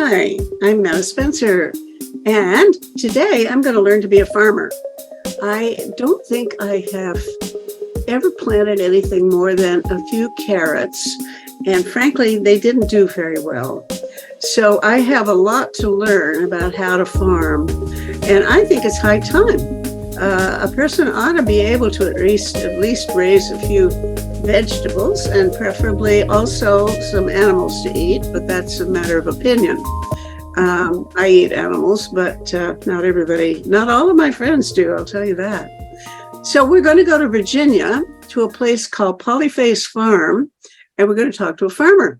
Hi, I'm Mel Spencer, and today I'm going to learn to be a farmer. I don't think I have ever planted anything more than a few carrots, and frankly, they didn't do very well. So I have a lot to learn about how to farm, and I think it's high time. A person ought to be able to at least raise a few vegetables and preferably also some animals to eat, but that's a matter of opinion. I eat animals, but not all of my friends do, I'll tell you that. So we're going to go to Virginia to a place called Polyface Farm, and we're going to talk to a farmer.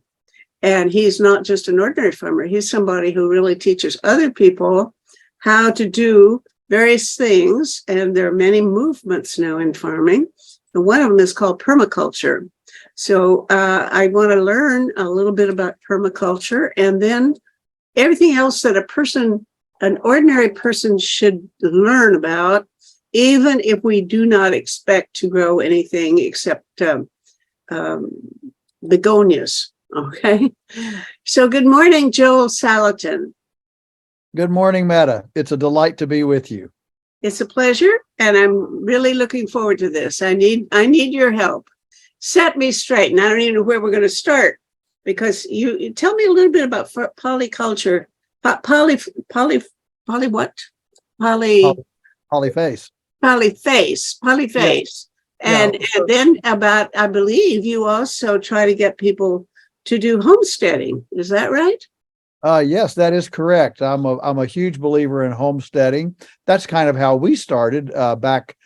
And he's not just an ordinary farmer. He's somebody who really teaches other people how to do various things. And there are many movements now in farming. And one of them is called permaculture. So I want to learn a little bit about permaculture, and then everything else that an ordinary person should learn about, even if we do not expect to grow anything except begonias. Okay. So good morning, Joel Salatin. Good morning, Meta. It's a delight to be with you. It's a pleasure, and I'm really looking forward to this. I need your help. Set me straight, and I don't even know where we're going to start, because you tell me a little bit about polyculture. Polyface. And then about, I believe you also try to get people to do homesteading. Is that right? Yes, that is correct. I'm a huge believer in homesteading. That's kind of how we started back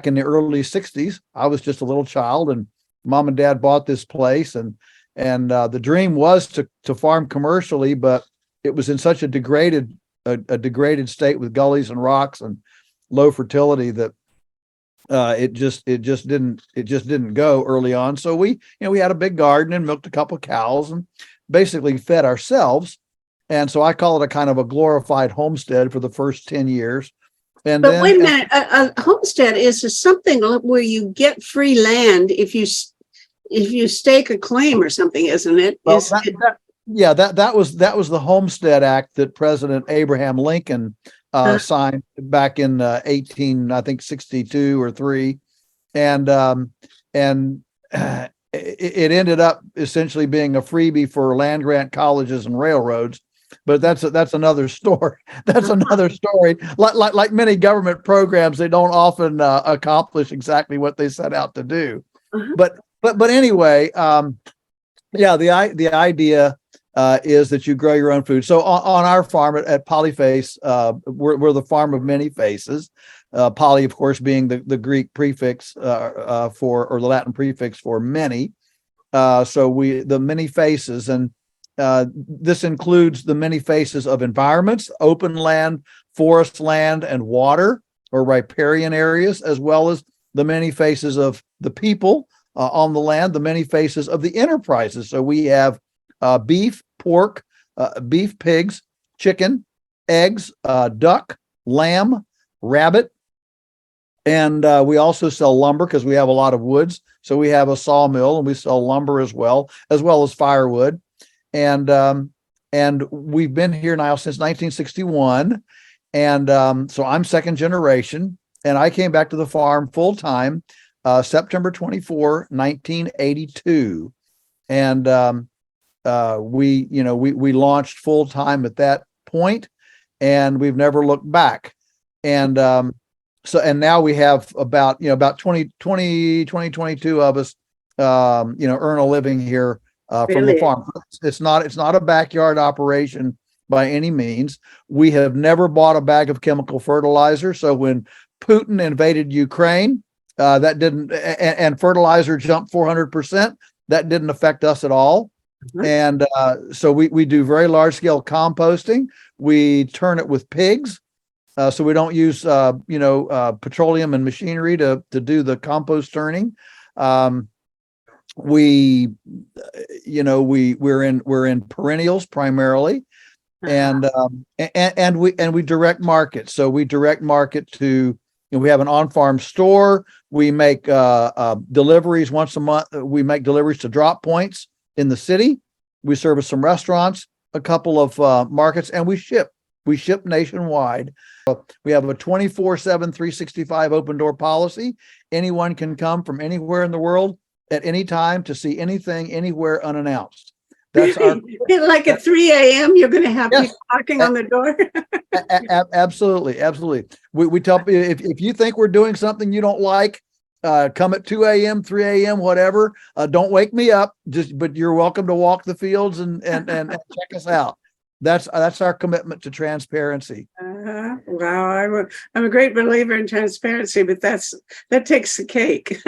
in the early 60s. I was just a little child, and Mom and Dad bought this place, and the dream was to farm commercially, but it was in such a degraded state with gullies and rocks and low fertility that it just didn't go early on. So we had a big garden and milked a couple of cows and basically fed ourselves. And so I call it a kind of a glorified homestead for the first 10 years. But then, wait a minute, a homestead is something where you get free land if you stake a claim or something, isn't it? Well, that was the Homestead Act that President Abraham Lincoln signed back in 1862 or 3, and it ended up essentially being a freebie for land grant colleges and railroads. But that's another story. That's another story. Like many government programs, they don't often accomplish exactly what they set out to do. But anyway, the idea is that you grow your own food. So on our farm at Polyface, we're the farm of many faces. Poly, of course, being the Greek prefix or the Latin prefix for many. So the many faces, and this includes the many faces of environments, open land, forest land, and water or riparian areas, as well as the many faces of the people on the land, the many faces of the enterprises. So we have beef, pork, beef, pigs, chicken, eggs, duck, lamb, rabbit. And we also sell lumber because we have a lot of woods. So we have a sawmill and we sell lumber as well as firewood. And we've been here now since 1961. And so I'm second generation, and I came back to the farm full time September 24, 1982. And we launched full time at that point, and we've never looked back. And and now we have about 22 of us earn a living here from the farm. It's not a backyard operation by any means. We have never bought a bag of chemical fertilizer. So when Putin invaded Ukraine, that didn't, and fertilizer jumped 400%, that didn't affect us at all. And so we do very large scale composting. We turn it with pigs. So we don't use petroleum and machinery to do the compost turning. We're in perennials primarily, and we direct market. So we direct market to, we have an on-farm store. We make deliveries once a month. We make deliveries to drop points in the city. We service some restaurants, a couple of markets, and we ship. We ship nationwide. We have a 24/7, 365 open door policy. Anyone can come from anywhere in the world at any time to see anything, anywhere, unannounced. That's our like at 3 a.m. You're going to have yes, people knocking on the door. absolutely, absolutely. We tell people if you think we're doing something you don't like, come at 2 a.m., 3 a.m., whatever. Don't wake me up. But you're welcome to walk the fields and check us out. That's our commitment to transparency. Wow, I'm a great believer in transparency, but that takes the cake.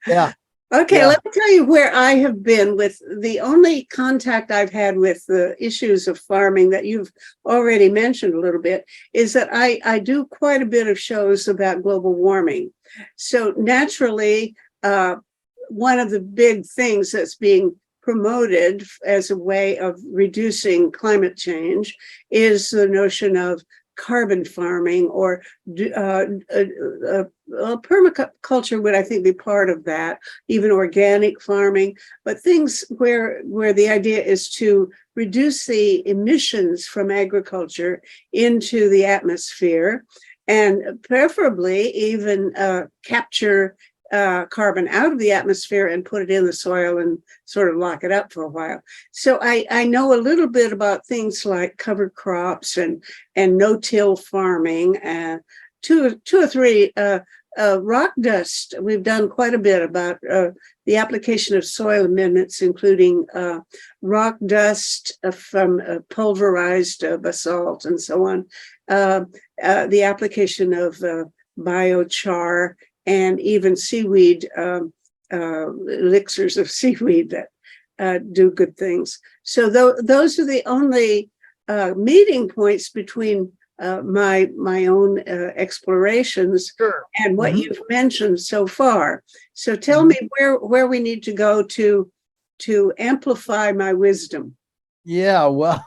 Yeah. Okay, Yeah. let me tell you where I have been with the only contact I've had with the issues of farming that you've already mentioned a little bit is that I do quite a bit of shows about global warming. So naturally, one of the big things that's being promoted as a way of reducing climate change is the notion of carbon farming, or permaculture would, I think, be part of that, even organic farming, but things where the idea is to reduce the emissions from agriculture into the atmosphere, and preferably even capture carbon out of the atmosphere and put it in the soil and sort of lock it up for a while. So I know a little bit about things like cover crops and no-till farming, and two or three rock dust. We've done quite a bit about the application of soil amendments, including rock dust from pulverized basalt and so on, the application of biochar, and even seaweed, elixirs of seaweed that do good things. So those are the only meeting points between my own explorations and what you've mentioned so far. So tell me where we need to go to amplify my wisdom. Yeah, well,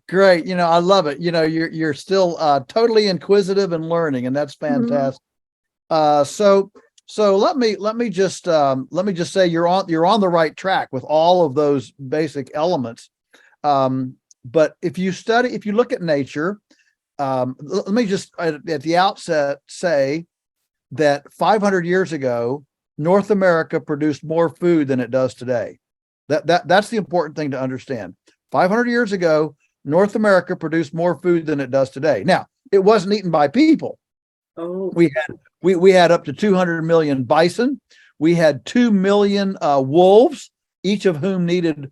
great. I love it. You're still totally inquisitive and learning, and that's fantastic. So let me just say you're on the right track with all of those basic elements. But if you look at nature, let me just at the outset say that 500 years ago, North America produced more food than it does today. That's the important thing to understand. 500 years ago, North America produced more food than it does today. Now, it wasn't eaten by people. Oh. We had up to 200 million bison. We had 2 million wolves, each of whom needed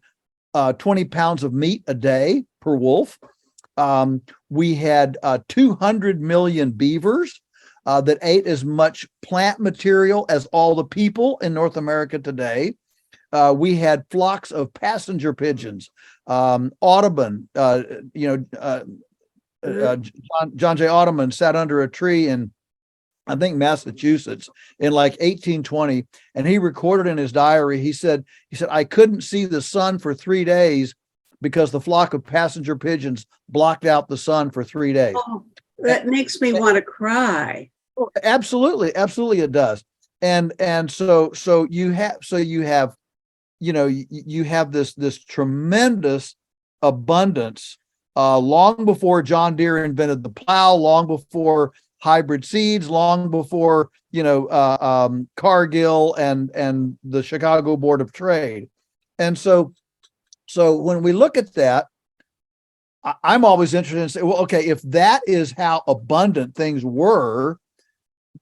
20 pounds of meat a day per wolf. We had 200 million beavers that ate as much plant material as all the people in North America today. We had flocks of passenger pigeons. Audubon, John J. Audubon sat under a tree in, I think, Massachusetts in like 1820, and he recorded in his diary, he said, I couldn't see the sun for 3 days because the flock of passenger pigeons blocked out the sun for 3 days. Oh, that makes me want to cry. Absolutely it does. And so you have this tremendous abundance long before John Deere invented the plow, long before hybrid seeds, long before Cargill and the Chicago Board of Trade. And so when we look at that, I'm always interested in saying, well, okay, if that is how abundant things were,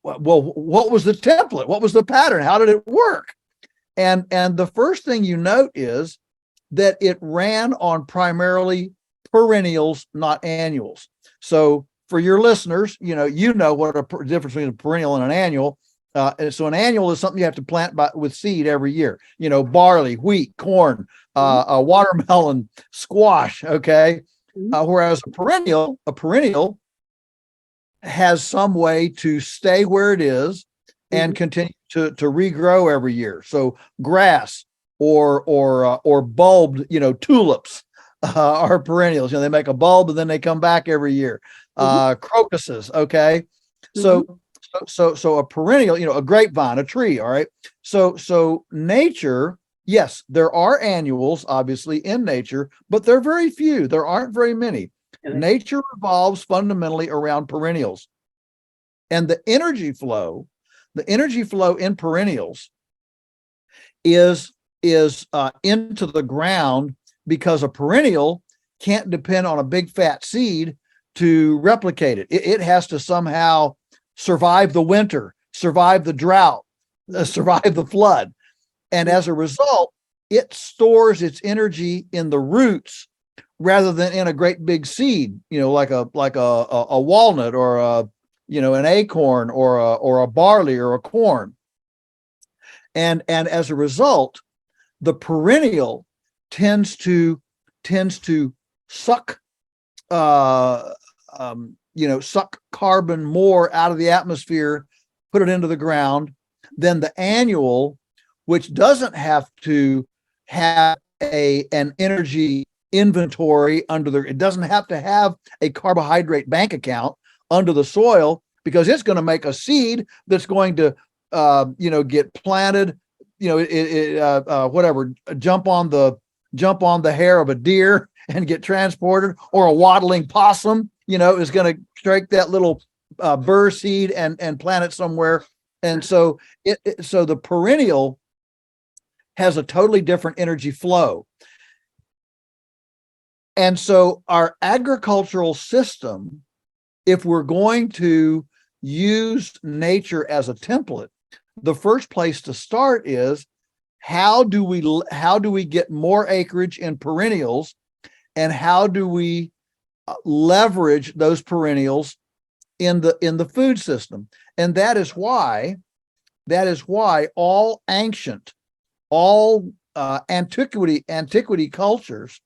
well, what was the template? What was the pattern? How did it work? And the first thing you note is that it ran on primarily perennials, not annuals. So for your listeners, you know what a difference between a perennial and an annual. So an annual is something you have to plant with seed every year. Barley, wheat, corn, watermelon, squash. Okay, whereas a perennial has some way to stay where it is and continue to regrow every year. So grass or bulbed, tulips are perennials. They make a bulb and then they come back every year. Crocuses. Okay. So a perennial, a grapevine, a tree. All right. So nature Yes, there are annuals, obviously, in nature, but they're very few. There aren't very many. Nature revolves fundamentally around perennials. And the energy flow in perennials is into the ground, because a perennial can't depend on a big fat seed to replicate it. It has to somehow survive the winter, survive the drought, survive the flood. And as a result, it stores its energy in the roots rather than in a great big seed, like a walnut, or an acorn, or a barley, or a corn. And as a result, the perennial tends to suck uh, suck carbon more out of the atmosphere, put it into the ground, than the annual, which doesn't have to have an energy inventory it doesn't have to have a carbohydrate bank account under the soil, because it's going to make a seed that's going to get planted, whatever, jump on the hair of a deer and get transported, or a waddling possum, is going to strike that little burr seed and plant it somewhere. And so so the perennial has a totally different energy flow. And so our agricultural system, if we're going to use nature as a template, the first place to start is, how do we get more acreage in perennials, and how do we leverage those perennials in the food system? And that is why all antiquity cultures,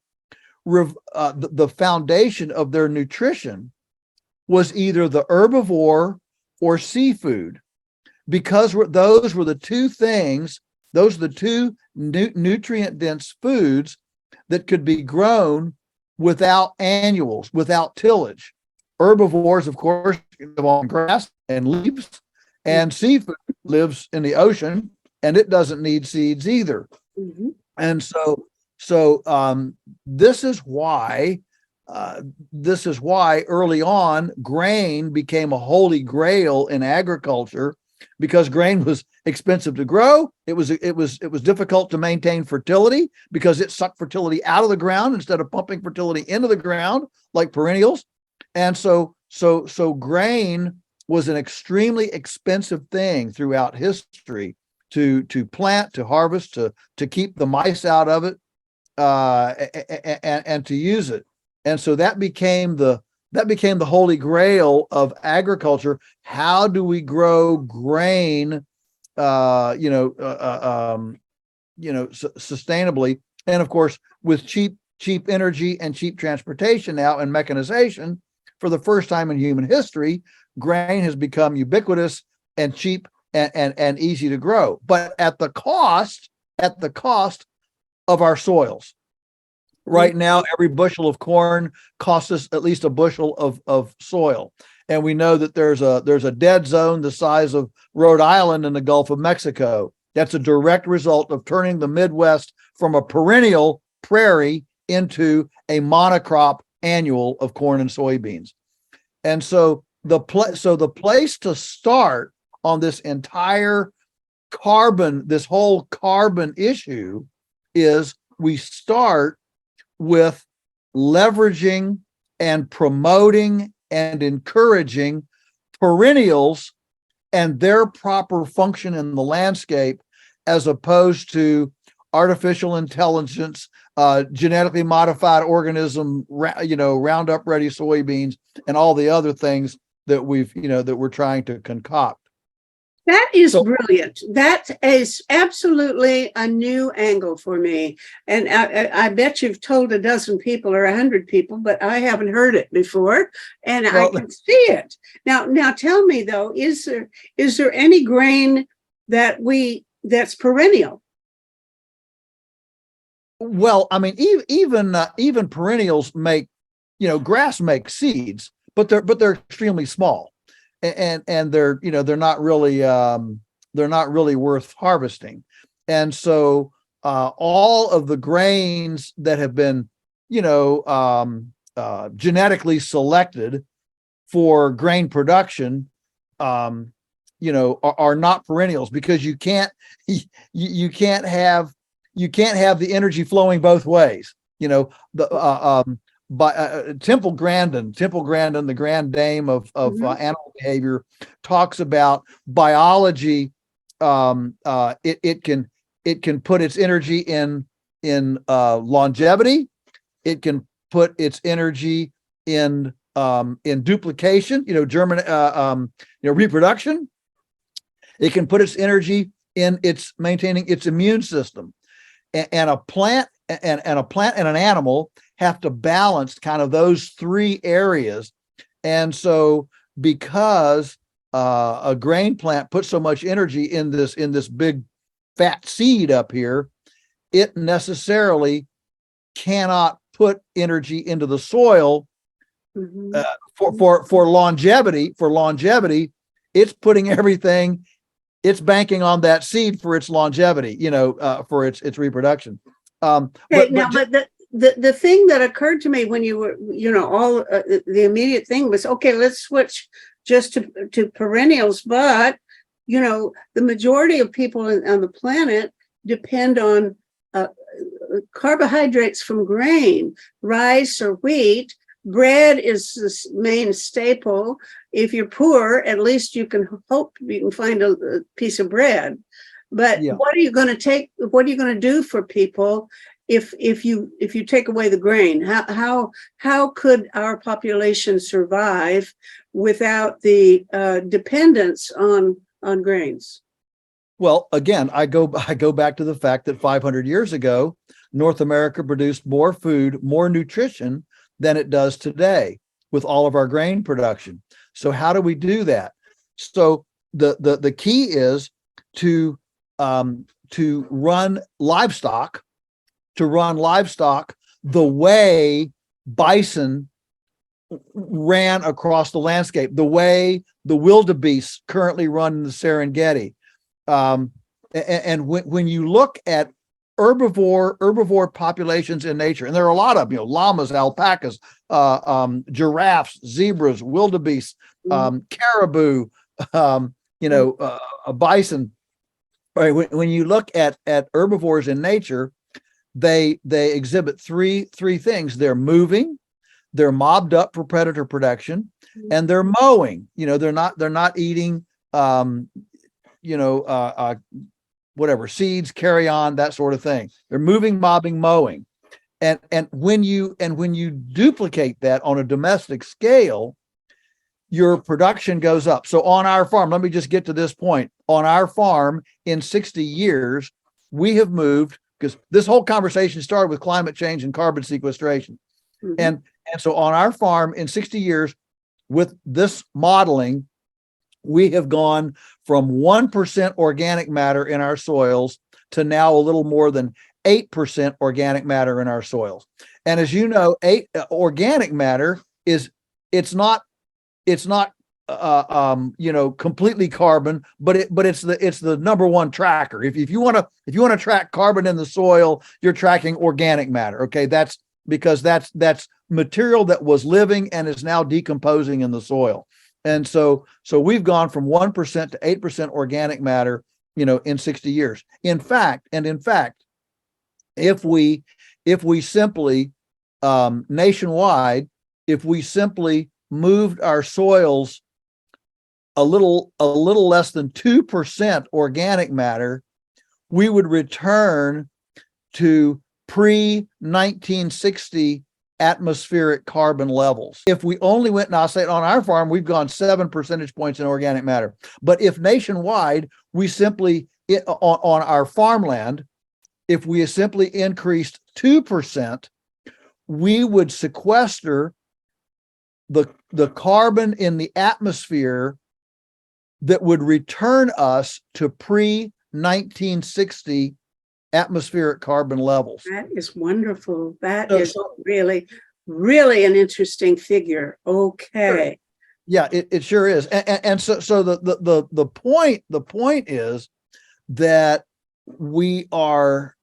the foundation of their nutrition was either the herbivore or seafood, because those were the two nutrient dense foods that could be grown without annuals, without tillage. Herbivores, of course, live on grass and leaves, and seafood lives in the ocean, and it doesn't need seeds either. Mm-hmm. And so this is why early on grain became a holy grail in agriculture, because grain was expensive to grow. It was difficult to maintain fertility, because it sucked fertility out of the ground instead of pumping fertility into the ground like perennials. And so grain was an extremely expensive thing throughout history to plant, to harvest, to keep the mice out of it, and to use it. And so that became the holy grail of agriculture. How do we grow grain, sustainably? And of course, with cheap energy and cheap transportation now, and mechanization, for the first time in human history, grain has become ubiquitous and cheap and easy to grow, but at the cost of our soils. Right now, every bushel of corn costs us at least a bushel of soil. And we know that there's a dead zone the size of Rhode Island in the Gulf of Mexico. That's a direct result of turning the Midwest from a perennial prairie into a monocrop annual of corn and soybeans. And so the place to start on this entire this whole carbon issue, is we start with leveraging and promoting and encouraging perennials and their proper function in the landscape, as opposed to artificial intelligence, genetically modified organism, Roundup ready soybeans, and all the other things that we're trying to concoct. That is brilliant. That is absolutely a new angle for me. And I bet you've told a dozen people or 100 people, but I haven't heard it before. And I can see it. Now tell me though, is there any grain that's perennial? Well, I mean, even perennials make, grass makes seeds, but they're extremely small. And they're not really worth harvesting. And so all of the grains that have been, genetically selected for grain production, are not perennials, because you can't have the energy flowing both ways. By Temple Grandin, the grand dame of animal behavior, talks about biology. It can put its energy in longevity. It can put its energy in duplication, reproduction. It can put its energy in its maintaining its immune system. And a plant and an animal have to balance kind of those three areas. And so, because a grain plant puts so much energy in this big fat seed up here, it necessarily cannot put energy into the soil for longevity. For longevity, it's putting everything. It's banking on that seed for its longevity, for its reproduction. But the thing that occurred to me when you were, the immediate thing was, okay, let's switch just to perennials. But, the majority of people on the planet depend on carbohydrates from grain, rice or wheat. Bread is the main staple. If you're poor, at least you can hope you can find a piece of bread. But what are you going to do for people if you take away the grain? How could our population survive without the dependence on grains? Well, again, I go back to the fact that 500 years ago, North America produced more food, more nutrition than it does today with all of our grain production. So how do we do that? So the key is to run livestock the way bison ran across the landscape, the way the wildebeest currently run in the Serengeti. And when you look at herbivore populations in nature, and there are a lot of llamas, alpacas, giraffes, zebras, wildebeest, caribou, a bison. Right? When you look at herbivores in nature, they exhibit three things. They're moving, they're mobbed up for predator protection, and they're mowing. They're not eating whatever seeds, carrion, that sort of thing. They're moving, mobbing, mowing. And when you duplicate that on a domestic scale, your production goes up. So on our farm, let me just get to this point. On our farm, in 60 years, we have moved, because this whole conversation started with climate change and carbon sequestration. And so on our farm in 60 years, with this modeling, we have gone from 1% organic matter in our soils to now a little more than 8% organic matter in our soils. And as you know, organic matter it's not completely carbon, but it's the number one tracker. If you want to track carbon in the soil, you're tracking organic matter. Okay, that's because that's material that was living and is now decomposing in the soil. And so we've gone from 1% to 8% organic matter, in 60 years. In fact, if we simply nationwide, if we simply moved our soils a little less than 2% organic matter, we would return to pre-1960 atmospheric carbon levels. If we only went, and I'll say on our farm, we've gone 7 percentage points in organic matter. But if nationwide, we simply, on our farmland, if we simply increased 2%, we would sequester the carbon in the atmosphere that would return us to pre-1960 atmospheric carbon levels. That is wonderful. That is really, really an interesting figure. Okay. Sure. Yeah, it sure is. And so the point is that we are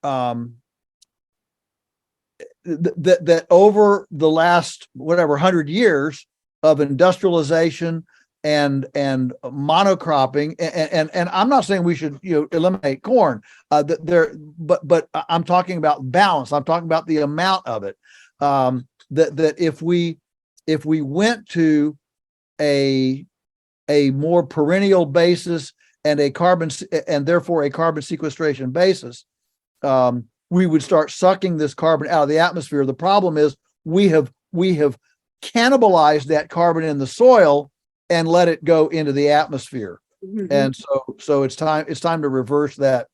that over the last whatever 100 years of industrialization and monocropping, and I'm not saying we should eliminate corn, but I'm talking about balance. I'm talking about the amount of it. That if we went to a more perennial basis and therefore a carbon sequestration basis, we would start sucking this carbon out of the atmosphere. The problem is we have cannibalized that carbon in the soil and let it go into the atmosphere. Mm-hmm. And so it's time to reverse that.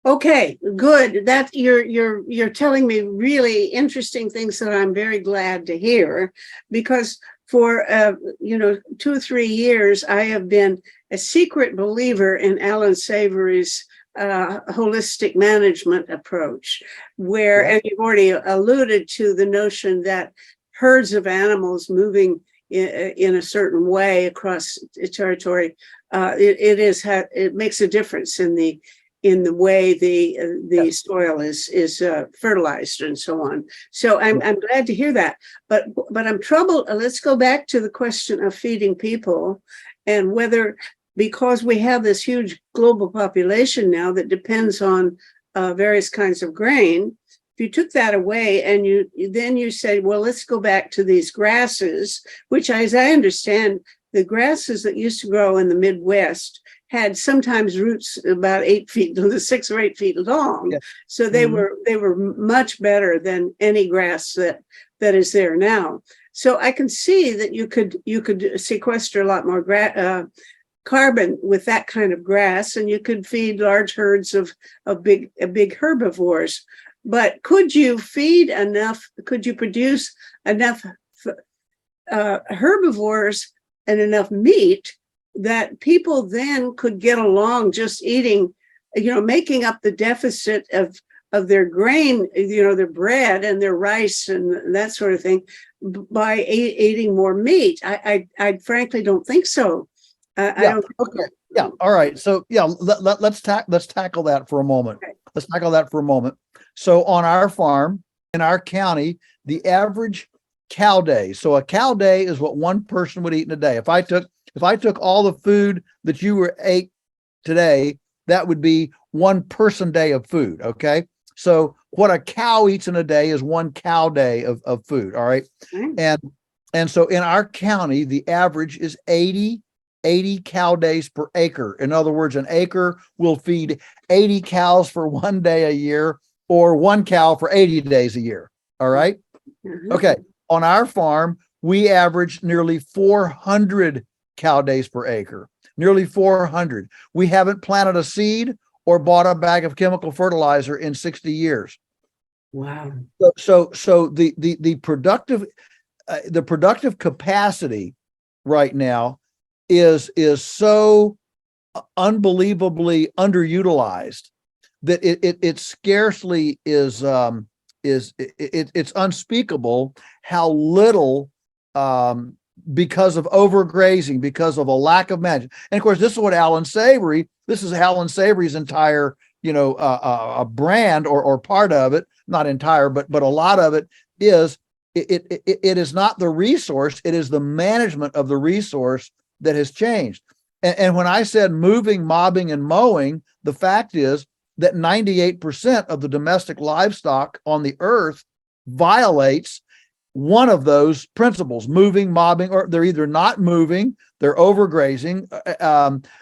Okay, good. That you're telling me really interesting things that I'm very glad to hear, because for 2 or 3 years I have been a secret believer in Alan Savory's holistic management approach, where, and you've already alluded to the notion that herds of animals moving in a certain way across a territory, it makes a difference in the way the soil is fertilized and so on. So I'm glad to hear that. But I'm troubled. Let's go back to the question of feeding people, and whether, because we have this huge global population now that depends on various kinds of grain. If you took that away and you say, well, let's go back to these grasses, which, as I understand, the grasses that used to grow in the Midwest had sometimes roots about 6 or 8 feet long. Yeah. So they were much better than any grass that is there now. So I can see that you could sequester a lot more carbon with that kind of grass, and you could feed large herds of big herbivores. But could you produce enough herbivores and enough meat that people then could get along just eating, making up the deficit of their grain, their bread and their rice and that sort of thing, by eating more meat? I frankly don't think so. Okay. Yeah. All right. So let's tackle that for a moment. Okay. Let's tackle that for a moment. So on our farm in our county, the average cow day. So a cow day is what one person would eat in a day. If I took all the food that you ate today, that would be one person day of food. Okay. So what a cow eats in a day is one cow day of food. All right. Mm-hmm. And so in our county, the average is 80 cow days per acre. In other words, an acre will feed 80 cows for one day a year, or one cow for 80 days a year. All right. Mm-hmm. Okay. On our farm, we average nearly 400 cow days per acre, nearly 400. We haven't planted a seed or bought a bag of chemical fertilizer in 60 years. Wow. So the productive capacity right now is so unbelievably underutilized that it scarcely is it's unspeakable how little, because of overgrazing, because of a lack of management. And of course, this is Alan Savory's entire a brand or part of it, not entire, but a lot of it is it is not the resource, it is the management of the resource that has changed. And when I said moving, mobbing, and mowing, the fact is that 98% of the domestic livestock on the earth violates one of those principles: moving, mobbing, or they're either not moving, they're overgrazing,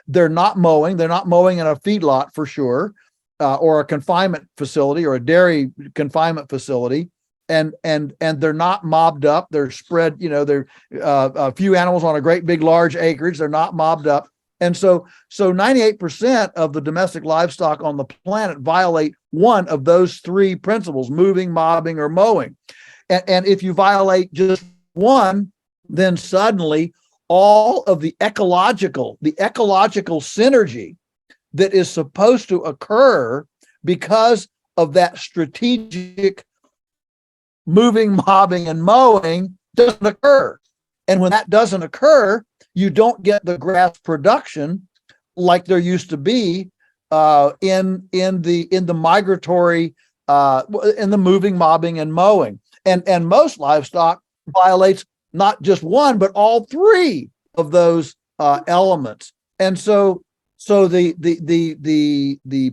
they're not mowing in a feedlot for sure, or a confinement facility or a dairy confinement facility. And they're not mobbed up. They're spread, they're a few animals on a great big large acreage. They're not mobbed up. And so 98% of the domestic livestock on the planet violate one of those three principles: moving, mobbing, or mowing. And if you violate just one, then suddenly all of the ecological synergy that is supposed to occur because of that strategic moving, mobbing, and mowing doesn't occur. And when that doesn't occur, you don't get the grass production like there used to be in the migratory, in the moving, mobbing, and mowing. And most livestock violates not just one, but all three of those elements. And so the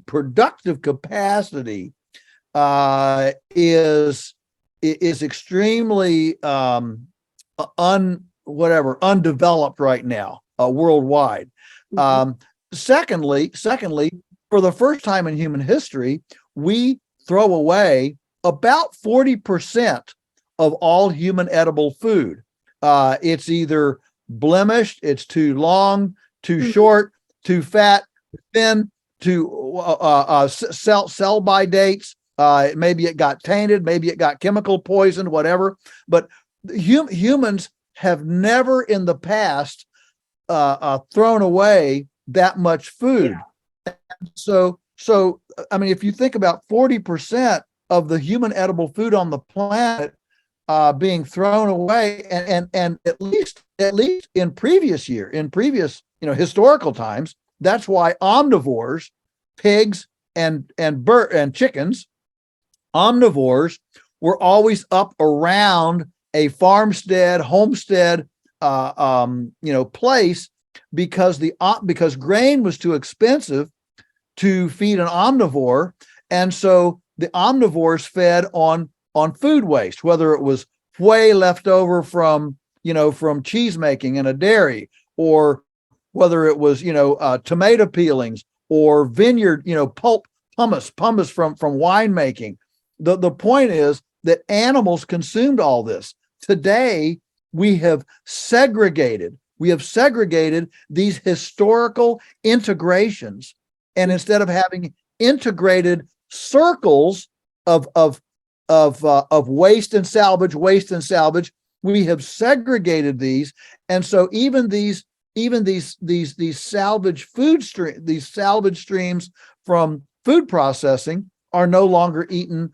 productive capacity is extremely undeveloped right now, worldwide. Secondly, for the first time in human history, we throw away about 40% of all human edible food. It's either blemished, it's too long, too short, too fat, thin, too sell by dates. Maybe it got tainted, maybe it got chemical poisoned, whatever. But humans have never in the past thrown away that much food. Yeah. So I mean, if you think about 40% of the human edible food on the planet being thrown away, and at least in previous historical times, that's why omnivores, pigs and chickens, omnivores were always up around a farmstead, homestead, place, because grain was too expensive to feed an omnivore, and so the omnivores fed on food waste, whether it was whey left over from cheese making in a dairy, or whether it was tomato peelings or vineyard pulp pumice from winemaking. The point is that animals consumed all this. Today we have segregated these historical integrations, and instead of having integrated circles of waste and salvage, we have segregated these. And so even these salvage streams from food processing are no longer eaten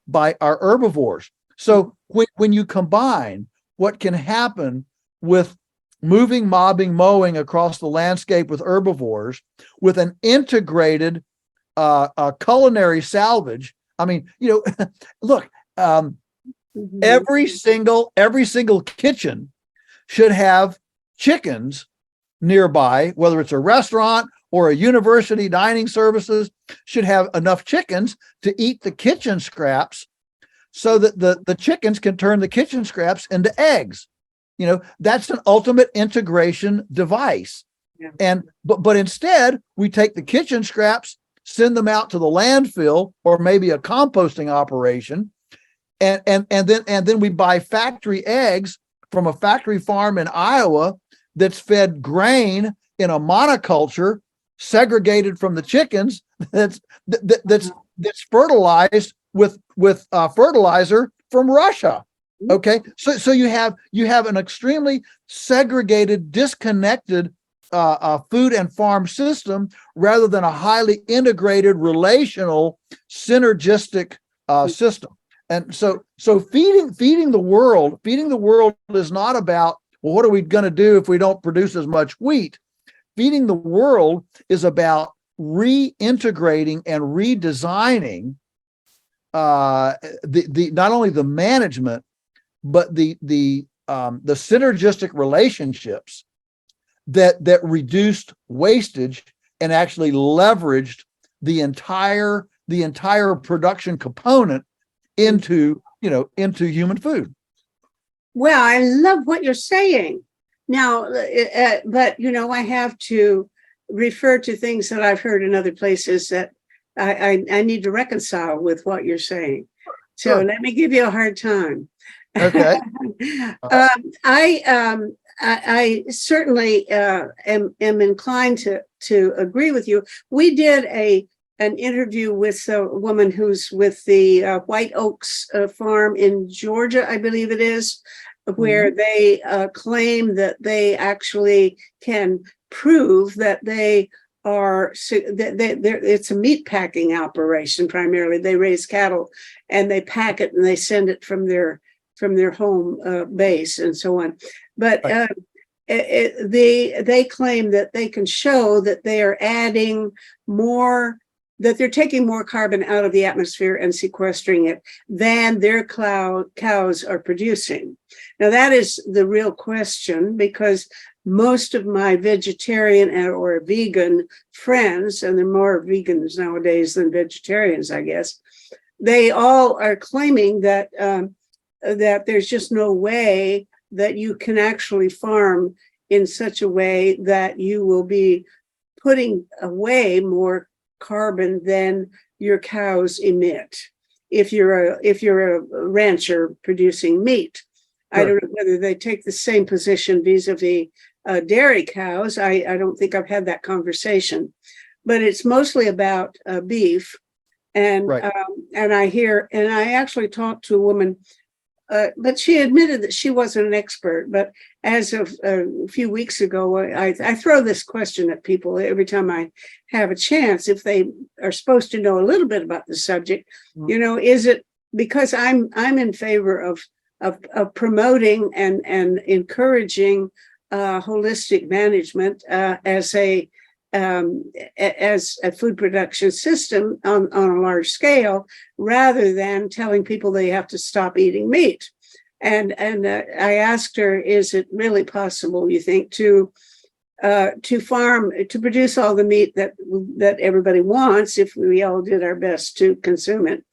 by our herbivores. So when you combine what can happen with moving, mobbing, mowing across the landscape with herbivores, with an integrated culinary salvage, I mean, look, every single kitchen should have chickens nearby, whether it's a restaurant or a university, dining services should have enough chickens to eat the kitchen scraps, so that the chickens can turn the kitchen scraps into eggs. That's an ultimate integration device. Yeah. But instead we take the kitchen scraps, send them out to the landfill or maybe a composting operation, and then we buy factory eggs from a factory farm in Iowa that's fed grain in a monoculture, segregated from the chickens, that's fertilized with fertilizer from Russia. Okay, so you have an extremely segregated, disconnected food and farm system, rather than a highly integrated, relational, synergistic system. And so feeding the world is not about, well, what are we going to do if we don't produce as much wheat? Feeding the world is about reintegrating and redesigning the not only the management, but the synergistic relationships that reduced wastage and actually leveraged the entire production component into human food. Well, I love what you're saying. Now, but I have to refer to things that I've heard in other places that I need to reconcile with what you're saying. So Let me give you a hard time. Okay. I certainly am inclined to agree with you. We did an interview with a woman who's with the White Oaks farm in Georgia, I believe it is, where they claim that they actually can prove that they are it's a meat packing operation primarily. They raise cattle and they pack it and they send it from their home base and so on. But they claim that they can show that they are adding more, that they're taking more carbon out of the atmosphere and sequestering it than their cows are producing. Now, that is the real question, because most of my vegetarian or vegan friends, and there are more vegans nowadays than vegetarians, I guess, they all are claiming that that there's just no way that you can actually farm in such a way that you will be putting away more carbon than your cows emit if you're a rancher producing meat. Sure. I don't know whether they take the same position vis-a-vis dairy cows. I don't think I've had that conversation, but it's mostly about beef. And right. And I actually talked to a woman, but she admitted that she wasn't an expert. But as of a few weeks ago, I throw this question at people every time I have a chance, if they are supposed to know a little bit about the subject. You know, is it because I'm in favor of promoting and encouraging holistic management as a food production system on a large scale, rather than telling people they have to stop eating meat. And I asked her, is it really possible, you think, to farm, to produce all the meat that everybody wants, if we all did our best to consume it?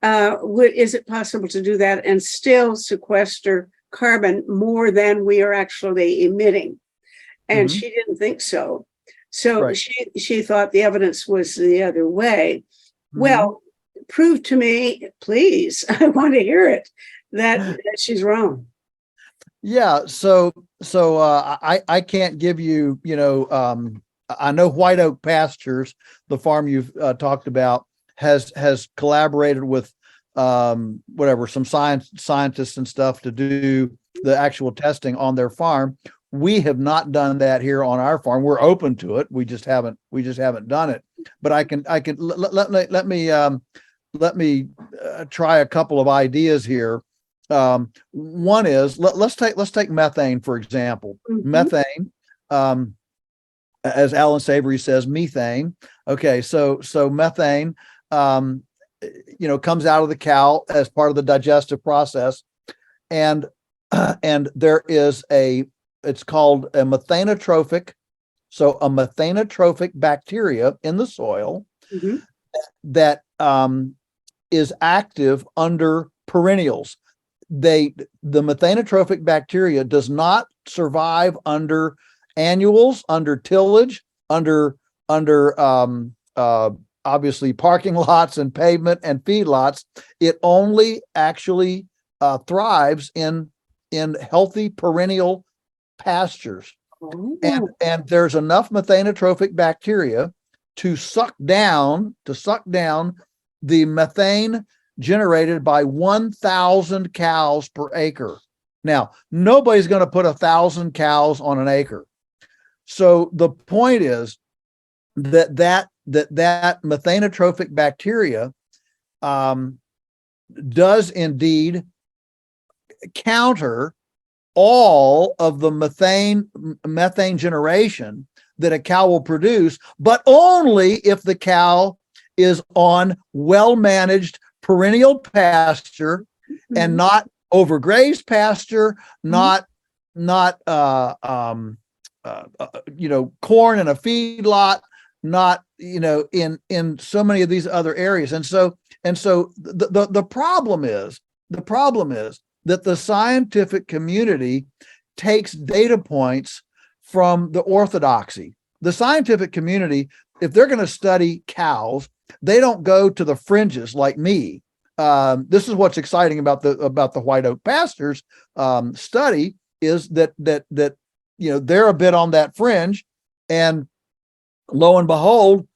Is it possible to do that and still sequester carbon more than we are actually emitting? And she didn't think so. So right. she thought the evidence was the other way. Well, prove to me, please. I want to hear it, that she's wrong. Yeah. So I can't give you, I know White Oak Pastures, the farm you've talked about, has collaborated with some scientists and stuff to do the actual testing on their farm. We have not done that here on our farm. We're open to it. We just haven't done it. But let me try a couple of ideas here. One is, let's take methane, for example. Methane, as Alan Savory says, methane. Okay, so methane, comes out of the cow as part of the digestive process, and there is it's called a methanotrophic. So a methanotrophic bacteria in the soil that is active under perennials. The methanotrophic bacteria does not survive under annuals, under tillage, under obviously parking lots and pavement and feedlots. It only actually thrives in healthy perennial pastures. And there's enough methanotrophic bacteria to suck down the methane generated by 1,000 cows per acre. Now, nobody's going to put 1,000 cows on an acre. So the point is that methanotrophic bacteria does indeed counter all of the methane generation that a cow will produce, but only if the cow is on well-managed perennial pasture and not overgrazed pasture, not corn in a feedlot, not in so many of these other areas. And so the problem is that the scientific community takes data points from the orthodoxy. The scientific community, if they're going to study cows, they don't go to the fringes like me. This is what's exciting about the White Oak Pastures study, is that they're a bit on that fringe, and lo and behold,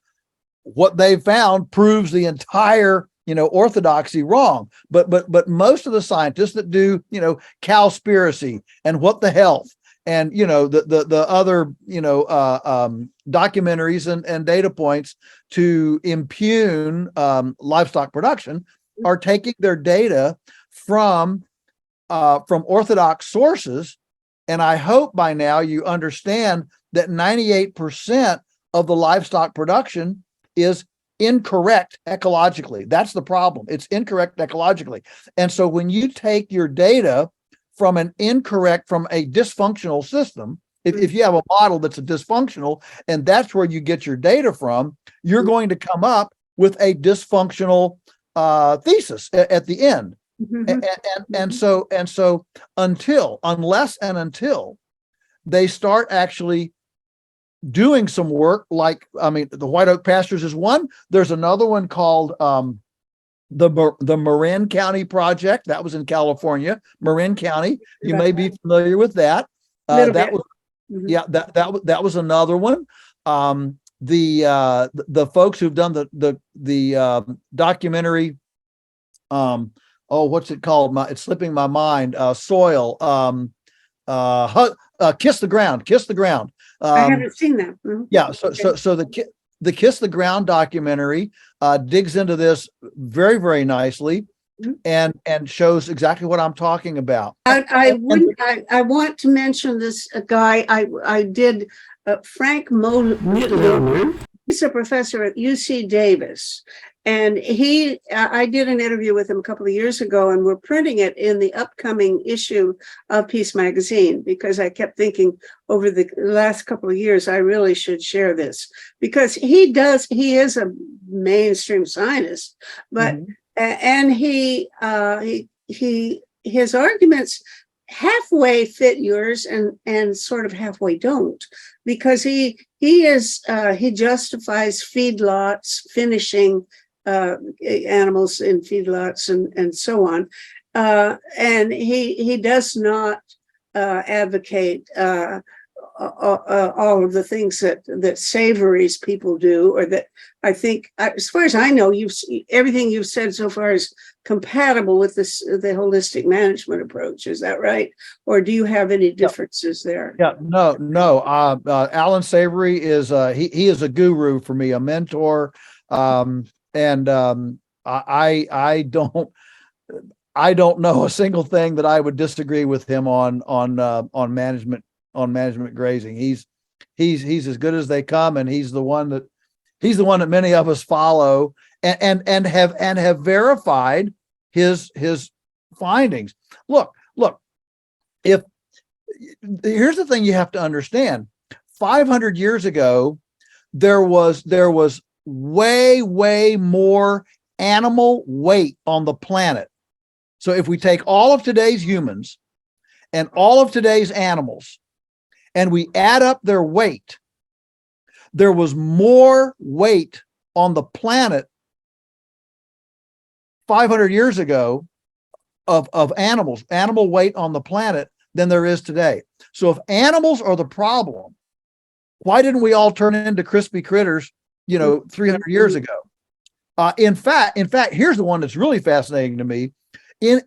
what they've found proves the entire orthodoxy wrong. But most of the scientists that do cowspiracy and What the Health and the other documentaries and data points to impugn livestock production are taking their data from orthodox sources And I hope by now you understand that 98% of the livestock production is incorrect ecologically. That's the problem. It's incorrect ecologically. And so when you take your data from a dysfunctional system, if you have a model that's a dysfunctional, and that's where you get your data from, you're going to come up with a dysfunctional thesis at the end. And so until they start actually doing some work, like, I mean, the white oak pastures is one. There's another one called the Marin County Project. That was in California, Marin County. You may be familiar with that. That was that was another one. The folks who've done the documentary, what's it called? It's slipping my mind. Soil. Kiss the Ground. I haven't seen that. Yeah. So the Kiss the Ground documentary digs into this very, very nicely, and shows exactly what I'm talking about. I want to mention this guy. I did Frank Mo. He's a professor at UC Davis, and I did an interview with him a couple of years ago, and we're printing it in the upcoming issue of Peace Magazine, because I kept thinking over the last couple of years, I really should share this, because he is a mainstream scientist, but and his arguments halfway fit yours and sort of halfway don't, because he justifies feedlots, finishing animals in feedlots and so on, and he does not advocate all of the things that savories people do, or that I think, as far as I know, everything you've said so far is compatible with the holistic management approach. Is that right? Or do you have any differences there? Yeah, no. Alan Savory is he is a guru for me, a mentor, and I don't know a single thing that I would disagree with him on management grazing. He's as good as they come, and he's the one that many of us follow and have verified his findings. Look, here's the thing you have to understand. 500 years ago, there was way more animal weight on the planet. So if we take all of today's humans and all of today's animals and we add up their weight, there was more weight on the planet 500 years ago of animal weight on the planet than there is today. So if animals are the problem, why didn't we all turn into crispy critters, 300 years ago? In fact, here's the one that's really fascinating to me.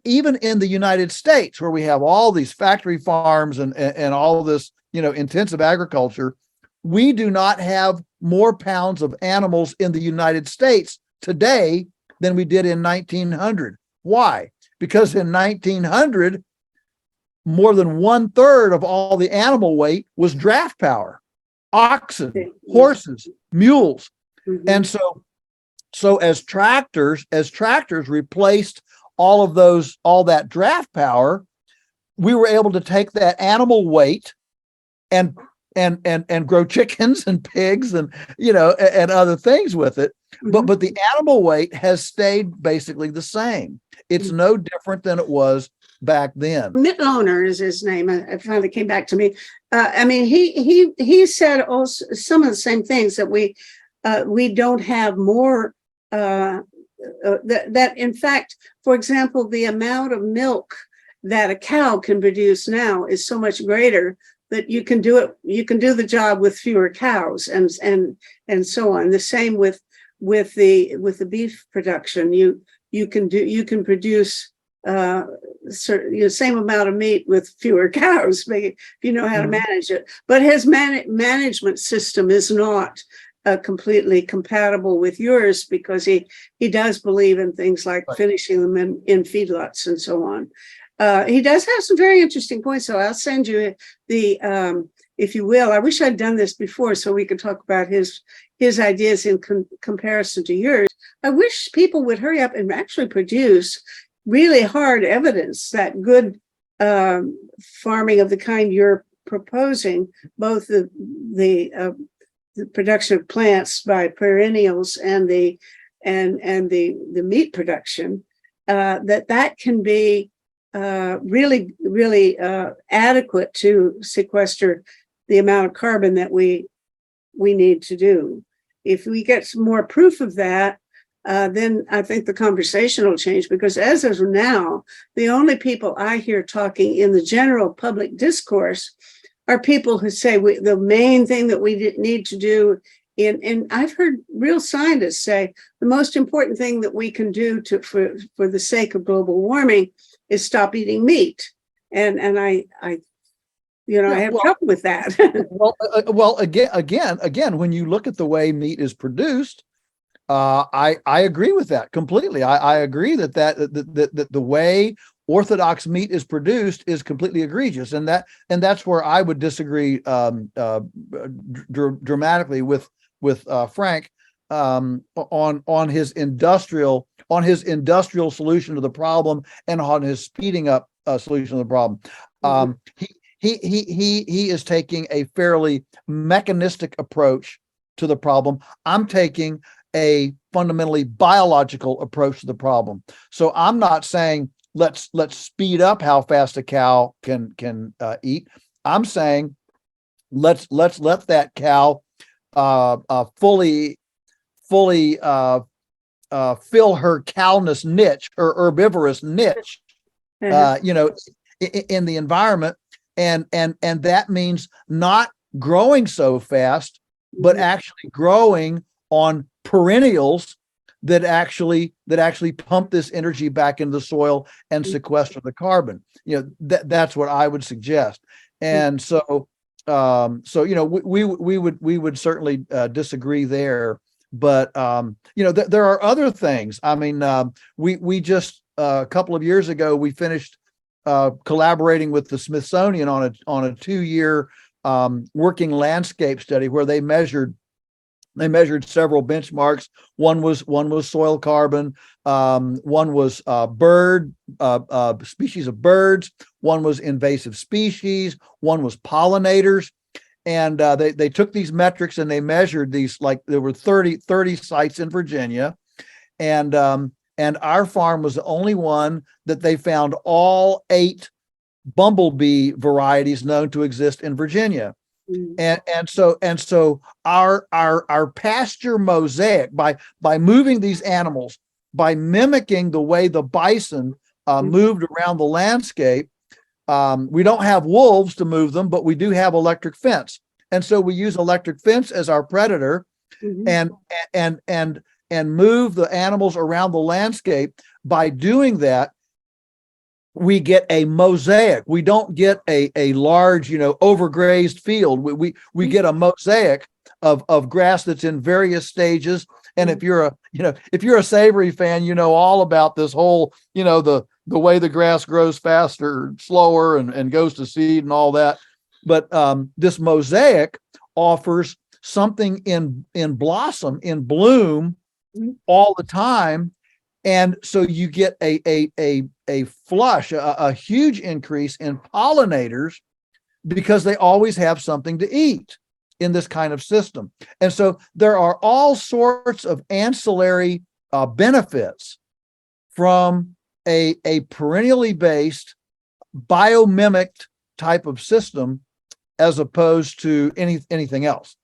Even in the United States, where we have all these factory farms and all this, intensive agriculture, we do not have more pounds of animals in the United States today than we did in 1900. Why? Because in 1900, more than 1/3 of all the animal weight was draft power, oxen, horses, mules. And so as tractors replaced all that draft power, we were able to take that animal weight and grow chickens and pigs and and other things with it. But the animal weight has stayed basically the same. It's no different than it was back then. Mitt Lohner is his name. It finally came back to me. He said also some of the same things, that we don't have more. That in fact, for example, the amount of milk that a cow can produce now is so much greater that you can do it. You can do the job with fewer cows, and so on. The same with the beef production. You can produce same amount of meat with fewer cows, if you know how to manage it. But his management system is not completely compatible with yours, because he does believe in things like finishing them in feedlots and so on. he does have some very interesting points. So I'll send you the, if you will. I wish I'd done this before so we could talk about his ideas in comparison to yours. I wish people would hurry up and actually produce really hard evidence that good farming of the kind you're proposing, both the production of plants by perennials and the meat production, that can be really adequate to sequester the amount of carbon that we need to do. If we get some more proof of that, then I think the conversation will change, because as of now, the only people I hear talking in the general public discourse are people who say the main thing that we need to do, and I've heard real scientists say the most important thing that we can do for the sake of global warming is stop eating meat. And I have trouble with that. well, again, when you look at the way meat is produced, I agree with that completely. I agree that the way orthodox meat is produced is completely egregious, and that's where I would disagree dramatically with Frank on his industrial solution to the problem, and on his speeding up solution to the problem. He is taking a fairly mechanistic approach to the problem. I'm taking a fundamentally biological approach to the problem. So I'm not saying let's speed up how fast a cow can eat. I'm saying let's let that cow fully fill her cowness niche or herbivorous niche, in the environment, and that means not growing so fast, but actually growing on perennials that actually pump this energy back into the soil and sequester the carbon. That's what I would suggest. And so we would certainly disagree there. But there are other things. I mean, we just a couple of years ago we finished collaborating with the Smithsonian on a 2-year working landscape study where they measured several benchmarks. One was soil carbon. One was species of birds. One was invasive species. One was pollinators. And they took these metrics and they measured these, like there were 30 sites in Virginia. And our farm was the only one that they found all 8 bumblebee varieties known to exist in Virginia. And so our pasture mosaic, by moving these animals, by mimicking the way the bison moved around the landscape, we don't have wolves to move them, but we do have electric fence. And so we use electric fence as our predator, and move the animals around the landscape. By doing that, we get a mosaic. We don't get a large, overgrazed field. We get a mosaic of grass that's in various stages. And if you're a savory fan, you know all about this whole, the way the grass grows faster, slower, and goes to seed and all that. But this mosaic offers something in blossom, in bloom all the time. And so you get a flush, a huge increase in pollinators, because they always have something to eat in this kind of system. And so there are all sorts of ancillary benefits from a perennially based, biomimicked type of system, as opposed to anything else.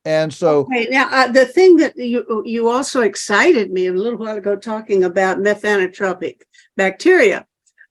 And so, okay, now the thing that you also excited me a little while ago, talking about methanotropic bacteria,